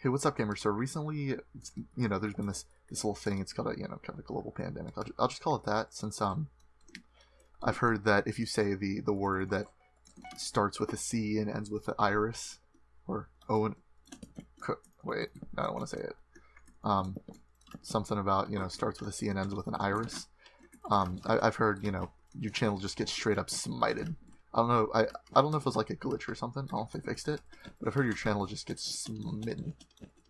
Hey, what's up, gamer? So recently, there's been this little thing. It's called a kind of a global pandemic. I'll just call it that, since I've heard that if you say the word that starts with a C and ends with an iris, or wait, I don't want to say it. Something about starts with a C and ends with an iris. I've heard your channel just gets straight up smited. I don't know. I don't know if it was like a glitch or something. I don't know if they fixed it, but I've heard your channel just gets smitten,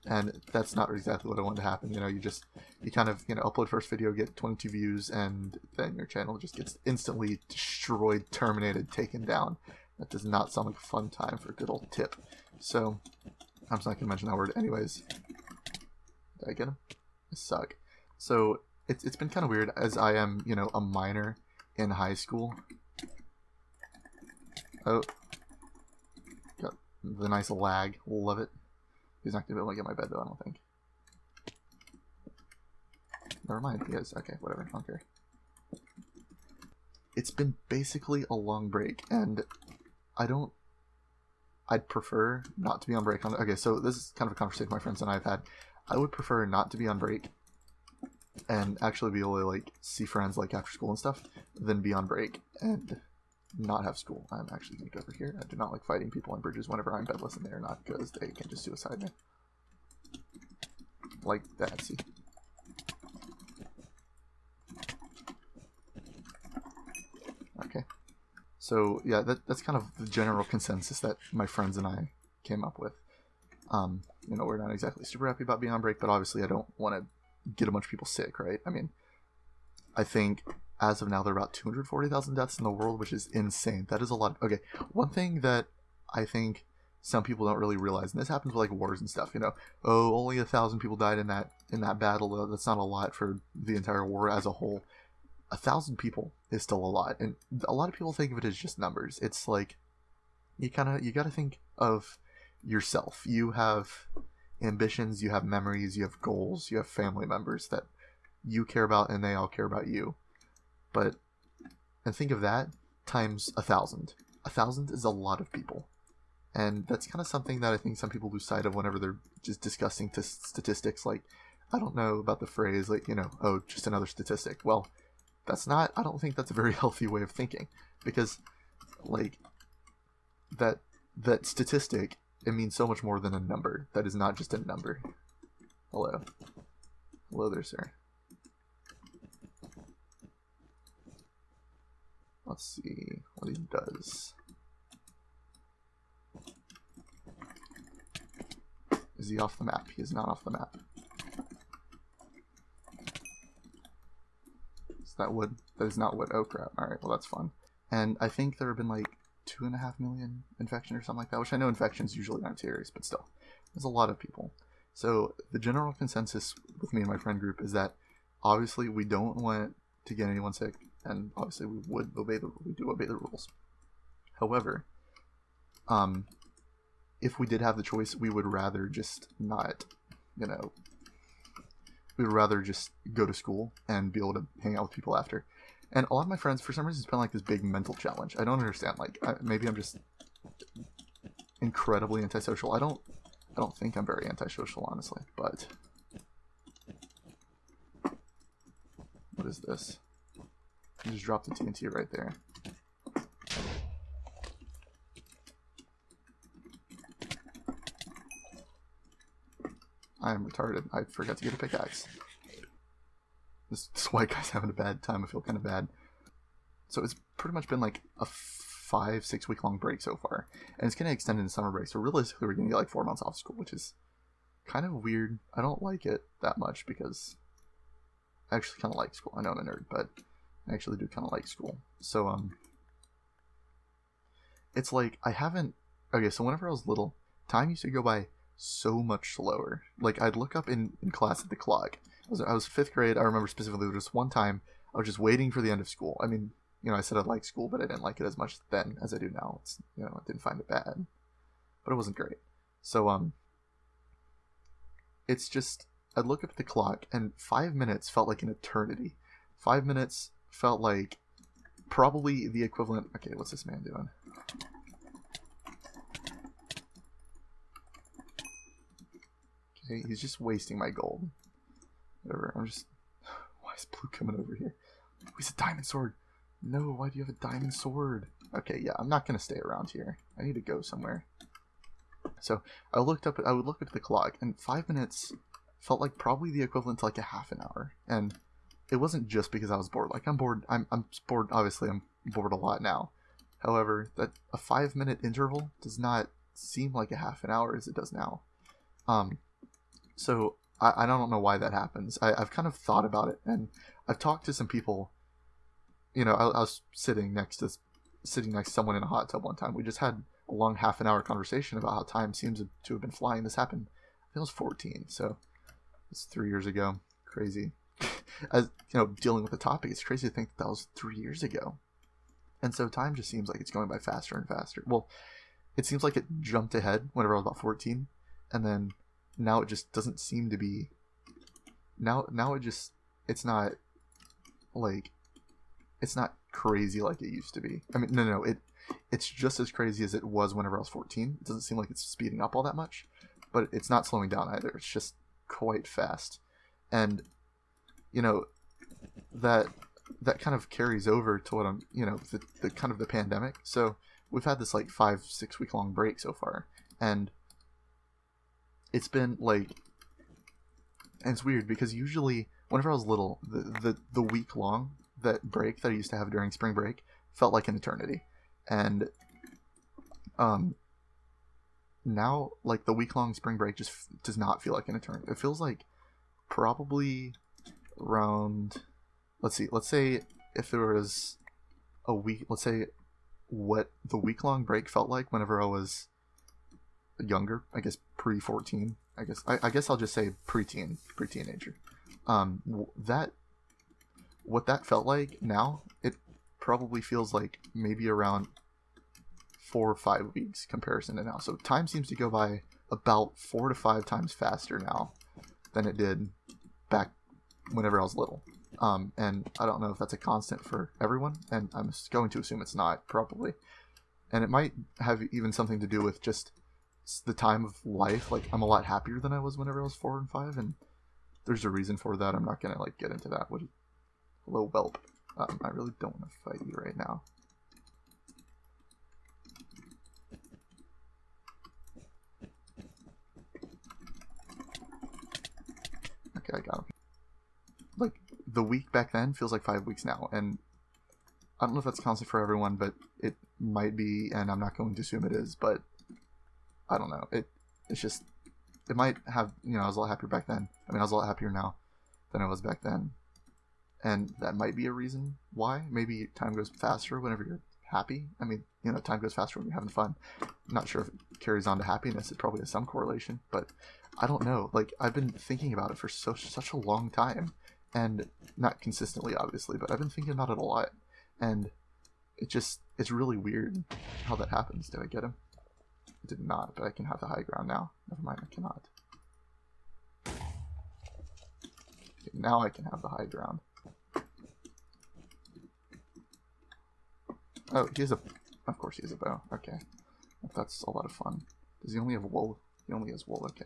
and that's not exactly what I wanted to happen. You kind of upload first video, get 22 views, and then your channel just gets instantly destroyed, terminated, taken down. That does not sound like a fun time for a good old tip. So I'm just not gonna mention that word. Anyways, did I get him? I suck. So it's been kind of weird, as I am a minor in high school. Oh, got the nice lag. Love it. He's not gonna be able to get my bed though, I don't think. Never mind. He is. Okay, whatever. I don't care. It's been basically a long break, and I'd prefer not to be on break. Okay, so this is kind of a conversation my friends and I have had. I would prefer not to be on break and actually be able to like see friends like after school and stuff, than be on break and not have school. I'm actually going to go over here. I do not like fighting people on bridges whenever I'm bedless, and they're not, because they can just suicide me. Like that, see? Okay. So, yeah, that's kind of the general consensus that my friends and I came up with. We're not exactly super happy about being on break, but obviously I don't want to get a bunch of people sick, right? I mean, I think as of now, there are about 240,000 deaths in the world, which is insane. That is a lot. Okay, one thing that I think some people don't really realize, and this happens with like wars and stuff. Only 1,000 people died in that battle. That's not a lot for the entire war as a whole. 1,000 people is still a lot, and a lot of people think of it as just numbers. It's like you got to think of yourself. You have ambitions, you have memories, you have goals, you have family members that you care about, and they all care about you. And think of that times 1,000. 1,000 is a lot of people. And that's kind of something that I think some people lose sight of whenever they're just discussing statistics. Like, I don't know about the phrase, like, oh, just another statistic. Well, I don't think that's a very healthy way of thinking. Because, like, that statistic, it means so much more than a number. That is not just a number. Hello. Hello there, sir. Let's see what he does. Is he off the map? He is not off the map. Is that wood? That is not wood. Oh crap. Alright, well that's fun. And I think there have been like 2.5 million infections or something like that, which I know infections usually aren't serious, but still. There's a lot of people. So the general consensus with me and my friend group is that obviously we don't want to get anyone sick, and obviously we do obey the rules. However, if we did have the choice, we would rather just not, we would rather just go to school and be able to hang out with people after. And a lot of my friends, for some reason, it's been like this big mental challenge. I don't understand. Like, maybe I'm just incredibly antisocial. I don't think I'm very antisocial, honestly. But what is this? You just dropped the TNT right there. I am retarded. I forgot to get a pickaxe. This white guy's having a bad time. I feel kind of bad. So it's pretty much been like a 5-6 week long break so far. And it's going to extend into summer break. So realistically, we're going to get like 4 months off school, which is kind of weird. I don't like it that much because I actually kind of like school. I know I'm a nerd, but I actually do kind of like school. So, it's like okay, so whenever I was little, time used to go by so much slower. Like, I'd look up in class at the clock. I was 5th grade. I remember specifically just one time I was just waiting for the end of school. I mean, I said I liked school, but I didn't like it as much then as I do now. It's, I didn't find it bad, but it wasn't great. So, it's just, I'd look up at the clock, and 5 minutes felt like an eternity. 5 minutes felt like probably the equivalent. Okay, what's this man doing? Okay, he's just wasting my gold. Whatever, I'm just... Why is blue coming over here? Oh, he's a diamond sword. No, why do you have a diamond sword? Okay, yeah, I'm not going to stay around here. I need to go somewhere. So, I would look up at the clock, and 5 minutes felt like probably the equivalent to like a half an hour. And it wasn't just because I was bored. Like, I'm bored. I'm bored. Obviously, I'm bored a lot now. However, that a 5 minute interval does not seem like a half an hour as it does now. So I don't know why that happens. I've kind of thought about it, and I've talked to some people. You know, I was sitting next to someone in a hot tub one time. We just had a long half an hour conversation about how time seems to have been flying. This happened, I think I was 14, so it's 3 years ago. Crazy. As you know, dealing with the topic, it's crazy to think that was 3 years ago. And so time just seems like it's going by faster and faster. Well, it seems like it jumped ahead whenever I was about 14, and then now it just doesn't seem to be. Now it's not like, it's not crazy like it used to be. I mean, no, it's just as crazy as it was whenever I was 14. It doesn't seem like it's speeding up all that much, but it's not slowing down either. It's just quite fast. And, you know, that kind of carries over to what I'm, you know, the kind of the pandemic. So we've had this like 5-6 week long break so far, and it's been like, and it's weird because usually whenever I was little, the week long, that break that I used to have during spring break felt like an eternity. And now, like, the week-long spring break just does not feel like an eternity. It feels like probably around, let's say if there was a week, let's say what the week-long break felt like whenever I was younger, I guess pre-14, I guess I'll just say pre-teenager. What that felt like now, it probably feels like maybe around 4 or 5 weeks comparison to now. So time seems to go by about 4 to 5 times faster now than it did back whenever I was little. And I don't know if that's a constant for everyone, and I'm going to assume it's not, probably. And it might have even something to do with just the time of life. Like, I'm a lot happier than I was whenever I was 4 and 5, and there's a reason for that. I'm not gonna like get into that. Hello, whelp. I really don't want to fight you right now. Okay, I got him. Like, the week back then feels like 5 weeks now, and I don't know if that's constant for everyone, but it might be, and I'm not going to assume it is, but I don't know. It's just, it might have, you know, I was a lot happier back then. I mean, I was a lot happier now than I was back then. And that might be a reason why. Maybe time goes faster whenever you're happy. I mean, you know, time goes faster when you're having fun. I'm not sure if it carries on to happiness. It probably has some correlation, but I don't know. Like, I've been thinking about it for such a long time, and not consistently, obviously, but I've been thinking about it a lot, and it's really weird how that happens. Did I get him? I did not, but I can have the high ground now. Never mind, I cannot. Okay, now I can have the high ground. Oh, of course he has a bow. Okay. That's a lot of fun. Does he only have wool? He only has wool, okay.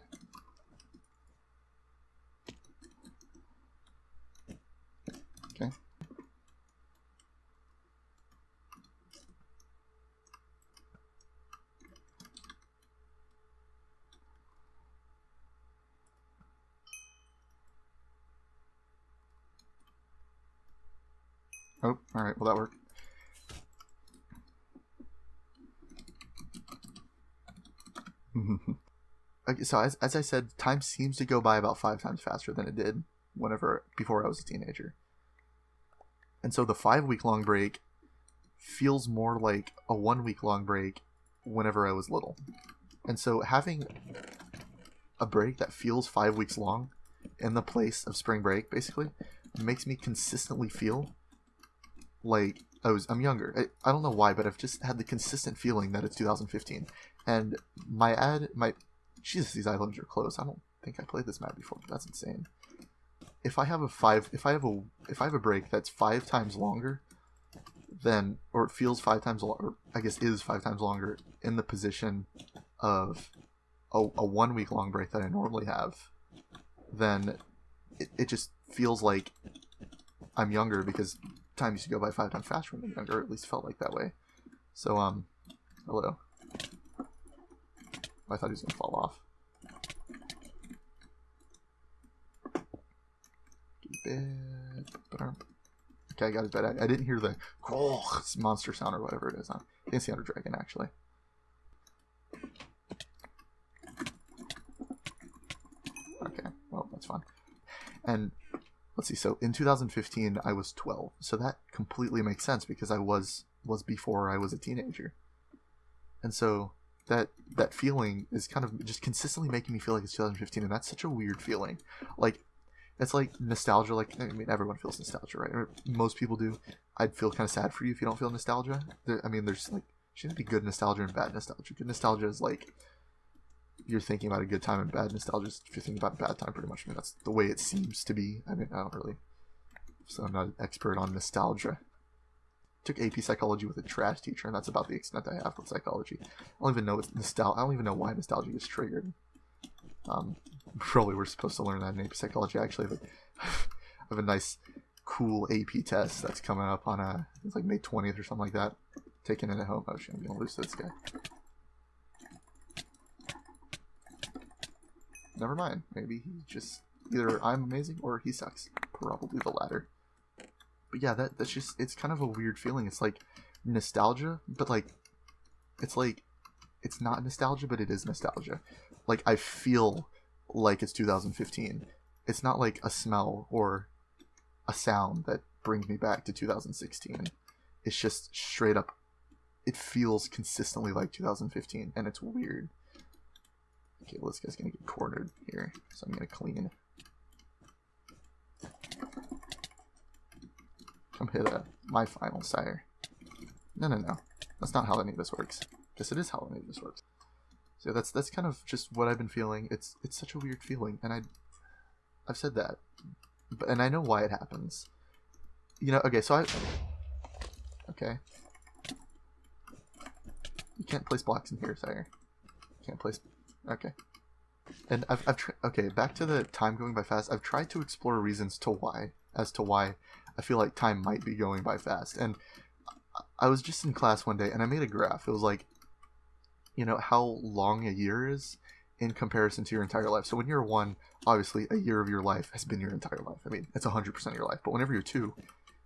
Okay. Oh, alright, well that worked. Okay, so as I said, time seems to go by about 5 times faster than it did before I was a teenager. And so the 5 week long break feels more like a 1 week long break whenever I was little. And so having a break that feels 5 weeks long in the place of spring break, basically, makes me consistently feel like I'm younger. I don't know why, but I've just had the consistent feeling that it's 2015. And Jesus, these islands are close. I don't think I played this map before, but that's insane. If I have a break that's 5 times longer or it feels 5 times longer, I guess is 5 times longer in the position of a 1 week long break that I normally have, then it just feels like I'm younger, because time used to go by 5 times faster when I'm younger, or at least felt like that way. So, hello. I thought he was going to fall off. Okay, I got his bed. I didn't hear the monster sound or whatever it is. I can't see Under Dragon, actually. Okay, well, that's fine. And let's see, so in 2015, I was 12. So that completely makes sense, because I was before I was a teenager. And so that feeling is kind of just consistently making me feel like it's 2015, and that's such a weird feeling. Like, it's like nostalgia. Like, I mean, everyone feels nostalgia, right? Or most people do. I'd feel kind of sad for you if you don't feel nostalgia. There's like, shouldn't be good nostalgia and bad nostalgia. Good nostalgia is like you're thinking about a good time, and bad nostalgia is if you're thinking about a bad time, pretty much. I mean, that's the way it seems to be. I mean, I don't really, so I'm not an expert on nostalgia. Took AP psychology with a trash teacher, and that's about the extent I have with psychology. I don't even know I don't even know why nostalgia is triggered. Probably we're supposed to learn that in AP psychology. I actually have a nice, cool AP test that's coming up on it's like May 20th or something like that. Taking it at home. Oh shit, I'm gonna lose this guy. Never mind. Maybe he just, either I'm amazing or he sucks. Probably the latter. But yeah, that's just, it's kind of a weird feeling. It's like nostalgia, but like it's not nostalgia, but it is nostalgia. Like, I feel like it's 2015. It's not like a smell or a sound that brings me back to 2016. It's just straight up, it feels consistently like 2015, and it's weird. Okay, well, this guy's gonna get cornered here, so I'm gonna clean. Come hit my final, sire. No. That's not how any of this works. Yes, it is how any of this works. So that's kind of just what I've been feeling. It's such a weird feeling, and I've said that, and I know why it happens. You know, okay, so okay. You can't place blocks in here, sire. You can't place. Okay. And okay, back to the time going by fast. I've tried to explore reasons as to why I feel like time might be going by fast. And I was just in class one day, and I made a graph. It was like, you know, how long a year is in comparison to your entire life. So when you're 1, obviously a year of your life has been your entire life. I mean, it's 100% of your life. But whenever you're 2,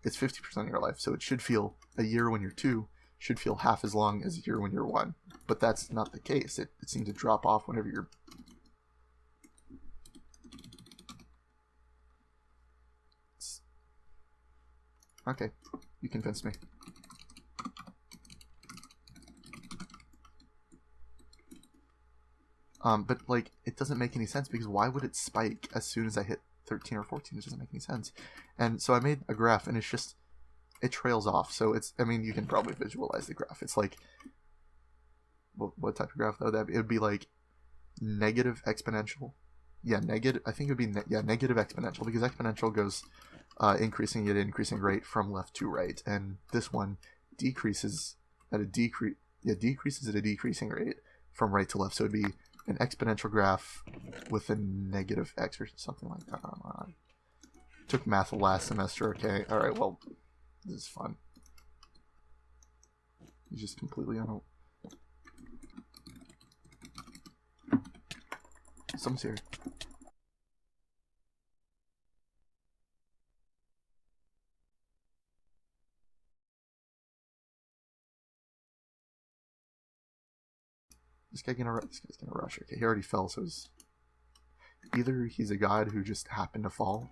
it's 50% of your life. So it should feel, a year when you're 2 should feel half as long as a year when you're 1. But that's not the case. It seems to drop off whenever you're... Okay, you convinced me. But like, it doesn't make any sense, because why would it spike as soon as I hit 13 or 14? It doesn't make any sense. And so I made a graph, and it's just, it trails off. So it's, I mean, you can probably visualize the graph. It's like, what type of graph though? It would be like negative exponential. Yeah, negative. I think it would be negative exponential, because exponential goes increasing at an increasing rate from left to right, and this one decreases at a decreasing rate from right to left. So it'd be an exponential graph with a negative x or something like that. Took math last semester. Okay, all right. Well, this is fun. He's just completely Someone's here. This guy's gonna rush. Okay, he already fell, so either he's a god who just happened to fall,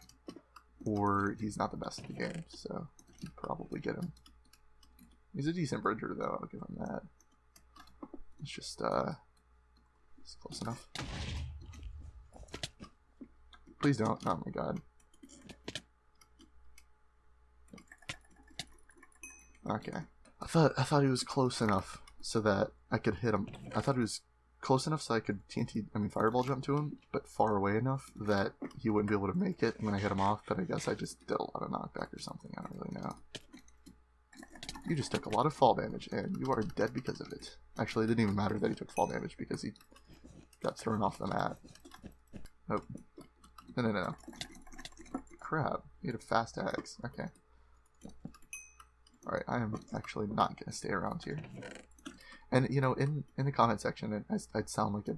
or he's not the best in the game, so you'd probably get him. He's a decent bridger, though, I'll give him that. It's just, it's close enough. Please don't. Oh my god. Okay. I thought he was close enough so that I could hit him. I thought he was close enough so I could fireball jump to him, but far away enough that he wouldn't be able to make it when I hit him off. But I guess I just did a lot of knockback or something. I don't really know. You just took a lot of fall damage, and you are dead because of it. Actually, it didn't even matter that he took fall damage, because got thrown off the mat. Nope. No. Crap. You had a fast axe. Okay. Alright, I am actually not going to stay around here. And, you know, in the comment section, I'd sound like a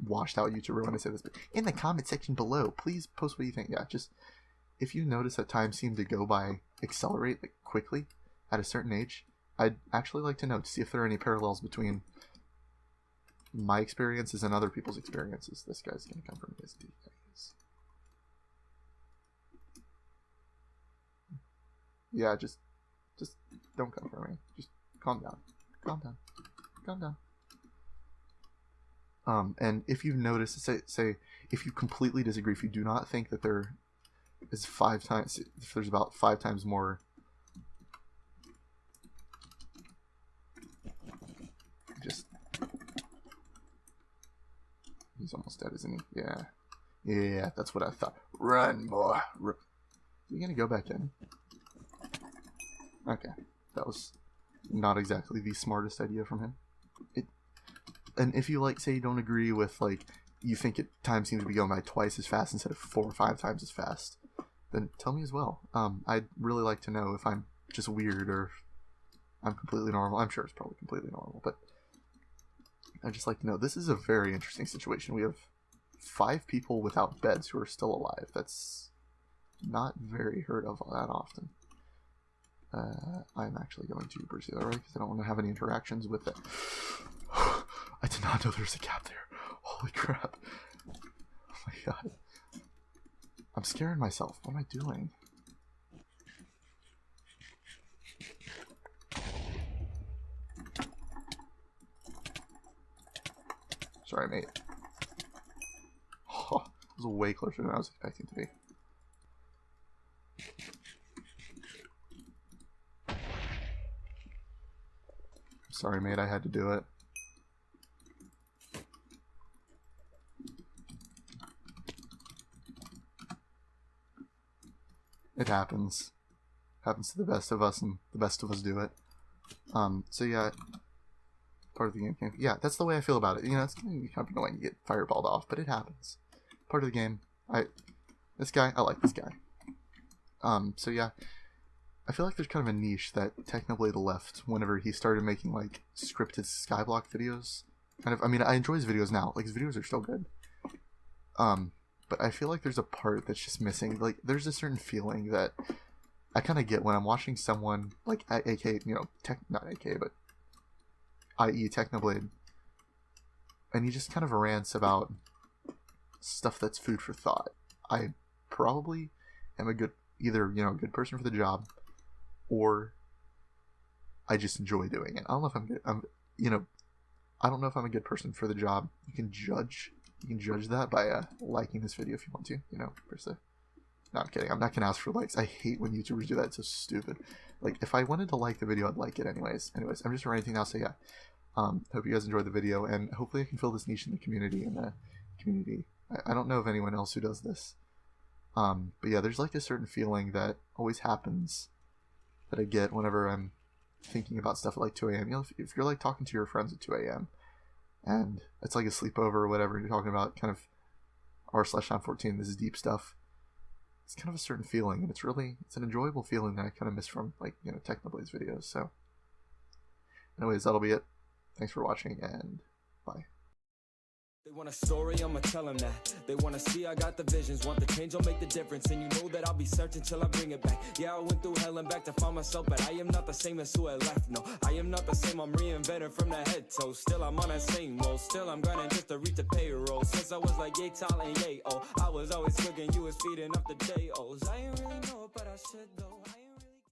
washed out YouTuber when I say this, but in the comment section below, please post what you think. Yeah, just, if you notice that time seemed to go by, accelerate like, quickly at a certain age, I'd actually like to know, to see if there are any parallels between my experiences and other people's experiences. This guy's going to come from his DKs. Yeah, just don't come for me. Just calm down. Calm down. And if you notice, say if you completely disagree, if you do not think that there is 5 times, if there's about 5 times more, just, he's almost dead, isn't he? Yeah, that's what I thought. Run, boy. Run. You gonna go back in? Okay, that was not exactly the smartest idea from him. And if you, like, say you don't agree with, like, you think time seems to be going by twice as fast instead of 4 or 5 times as fast, then tell me as well. I'd really like to know if I'm just weird or if I'm completely normal. I'm sure it's probably completely normal, but I'd just like to know. This is a very interesting situation. We have 5 people without beds who are still alive. That's not very heard of that often. I'm actually going to pursue that, right? Because I don't want to have any interactions with it. I did not know there's a gap there. Holy crap. Oh my god. I'm scaring myself. What am I doing? Sorry, mate. Oh, it was way closer than I was expecting to be. Sorry, mate, I had to do it. It happens. Happens to the best of us, and the best of us do it. So yeah, part of the game. Yeah, that's the way I feel about it. You know, it's kind of annoying to get fireballed off, but it happens. Part of the game. I like this guy. So yeah, I feel like there's kind of a niche that Technoblade left whenever he started making, like, scripted Skyblock videos. I mean, I enjoy his videos now. Like, his videos are still good. But I feel like there's a part that's just missing. Like, there's a certain feeling that I kind of get when I'm watching someone, like, AK, you know, not AK, but i.e. Technoblade, and he just kind of rants about stuff that's food for thought. I probably am either, you know, a good person for the job, or I just enjoy doing it. I don't know if I'm good. I don't know if I'm a good person for the job. You can judge that by liking this video if you want to, you know, per se. No, I'm kidding. I'm not going to ask for likes. I hate when YouTubers do that. It's so stupid. Like, if I wanted to like the video, I'd like it anyways. I'm just ranting now, so yeah. Hope you guys enjoyed the video, and hopefully I can fill this niche in the community. I don't know of anyone else who does this. But yeah, there's like a certain feeling that always happens that I get whenever I'm thinking about stuff at like 2 a.m. You know, if you're like talking to your friends at 2 a.m. and it's like a sleepover or whatever, and you're talking about kind of r/914, this is deep stuff. It's kind of a certain feeling, and it's an enjoyable feeling that I kind of miss from, like, you know, Technoblade's videos. So anyways, that'll be it. Thanks for watching, and bye. They want a story, I'ma tell them that. They wanna see I got the visions, want the change, I'll make the difference. And you know that I'll be searching till I bring it back. Yeah, I went through hell and back to find myself, but I am not the same as who I left. No, I am not the same, I'm reinvented from the head toe. Still I'm on that same mode, still I'm grinding just to reach the payroll. Since I was like yay tall and yay oh, I was always cooking, you was feeding up the J-O's. I ain't really know it, but I should though.